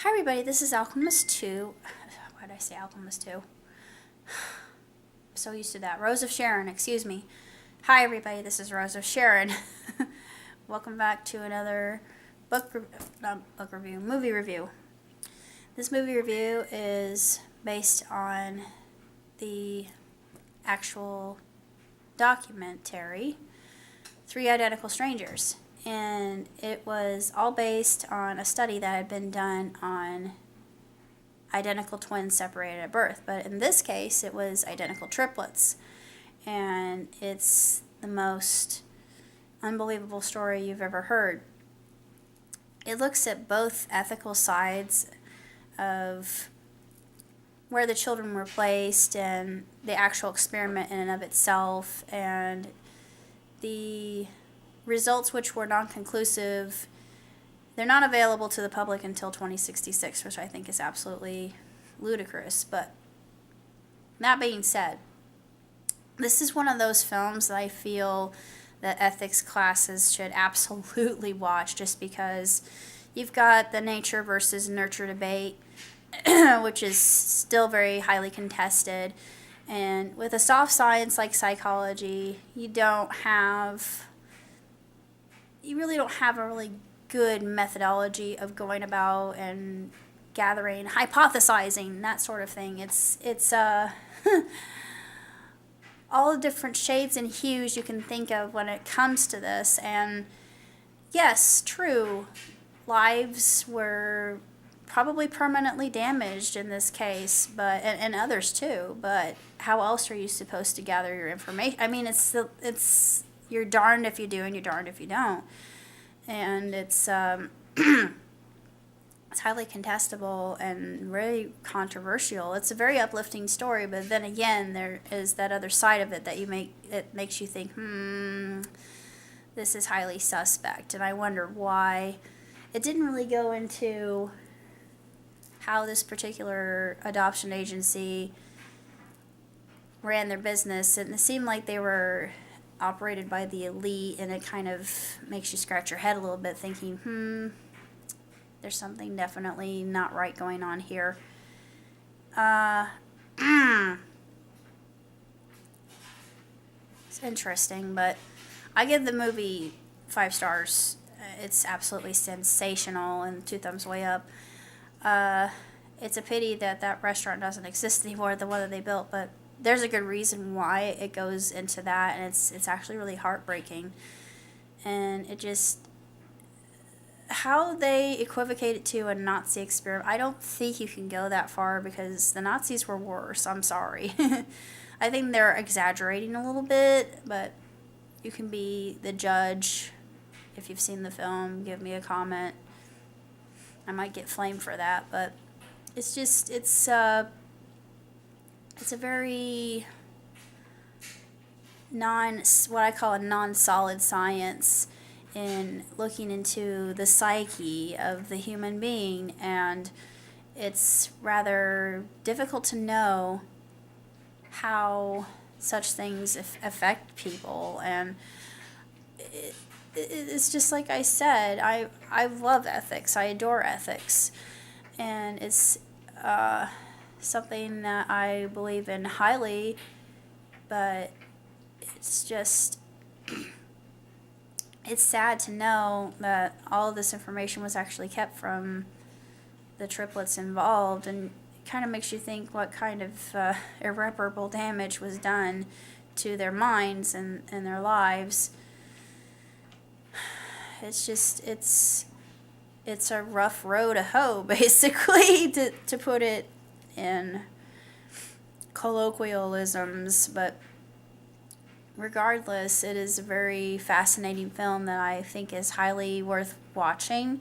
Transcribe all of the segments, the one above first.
Hi everybody, this is Alchemist 2. Why did I say Alchemist 2? I'm so used to that. Rose of Sharon, excuse me. Hi everybody, this is Rose of Sharon. Welcome back to another movie review. This movie review is based on the actual documentary, Three Identical Strangers. And it was all based on a study that had been done on identical twins separated at birth. But in this case, it was identical triplets. And it's the most unbelievable story you've ever heard. It looks at both ethical sides of where the children were placed and the actual experiment in and of itself, and the results, which were non-conclusive. They're not available to the public until 2066, which I think is absolutely ludicrous. But that being said, this is one of those films that I feel that ethics classes should absolutely watch, just because you've got the nature versus nurture debate, which is still very highly contested. And with a soft science like psychology, you really don't have a really good methodology of going about and gathering, hypothesizing, that sort of thing. It's all the different shades and hues you can think of when it comes to this. And yes, true, lives were probably permanently damaged in this case, but and others too. But how else are you supposed to gather your information? I mean, it's you're darned if you do and you're darned if you don't. And it's it's highly contestable and very controversial. It's a very uplifting story, but then again, there is that other side of it that it makes you think, this is highly suspect. And I wonder why. It didn't really go into how this particular adoption agency ran their business, and it seemed like they were operated by the elite, and it kind of makes you scratch your head a little bit, thinking, there's something definitely not right going on here. It's interesting, but I give the movie 5 stars. It's absolutely sensational, and 2 thumbs way up. It's a pity that restaurant doesn't exist anymore, the one that they built, but there's a good reason why it goes into that, and it's actually really heartbreaking. And it just, how they equivocate it to a Nazi experiment, I don't think you can go that far, because the Nazis were worse. I'm sorry. I think they're exaggerating a little bit, but you can be the judge. If you've seen the film, give me a comment. I might get flamed for that, but it's just, it's a very what I call a non-solid science in looking into the psyche of the human being, and it's rather difficult to know how such things affect people. And it's just like I said, I love ethics. I adore ethics, and it's something that I believe in highly, but it's just, it's sad to know that all of this information was actually kept from the triplets involved, and it kind of makes you think what kind of irreparable damage was done to their minds and their lives. It's just, it's a rough road to hoe, basically, to put it in colloquialisms. But regardless, it is a very fascinating film that I think is highly worth watching,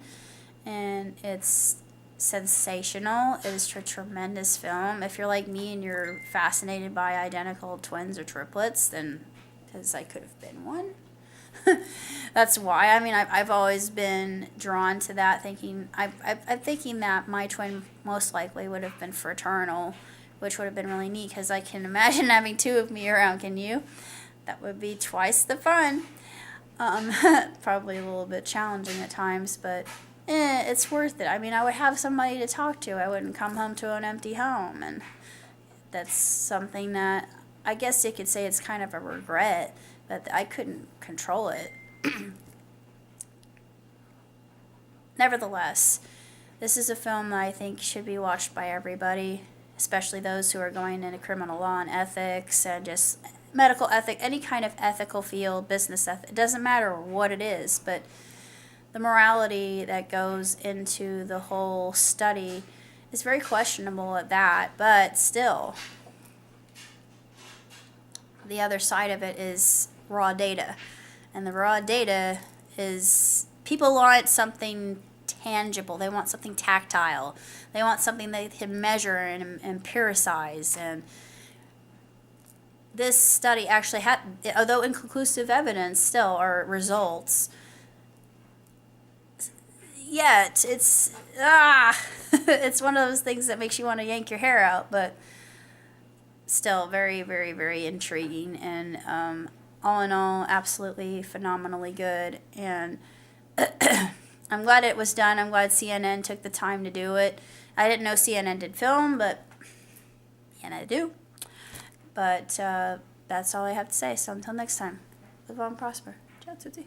and it's sensational. It is a tremendous film. If you're like me and you're fascinated by identical twins or triplets, then, because I could have been one, that's why. I mean, I've always been drawn to that, thinking I'm thinking that my twin most likely would have been fraternal, which would have been really neat, because I can imagine having 2 of me around. Can you? That would be twice the fun. Probably a little bit challenging at times, but it's worth it. I mean, I would have somebody to talk to. I wouldn't come home to an empty home, and that's something that I guess you could say it's kind of a regret, but I couldn't control it. Nevertheless, this is a film that I think should be watched by everybody, especially those who are going into criminal law and ethics and just medical ethic, any kind of ethical field, business ethic. It doesn't matter what it is, but the morality that goes into the whole study is very questionable at that, but still, the other side of it is raw data. And the raw data is people want something tangible. They want something tactile. They want something they can measure and empiricize. And this study actually had, although inconclusive evidence still, or results, yet it's it's one of those things that makes you want to yank your hair out, but still very, very, very intriguing, and all in all, absolutely phenomenally good. And I'm glad it was done. I'm glad CNN took the time to do it. I didn't know CNN did film, but I do. But that's all I have to say. So until next time, live on and prosper. Ciao, tutti.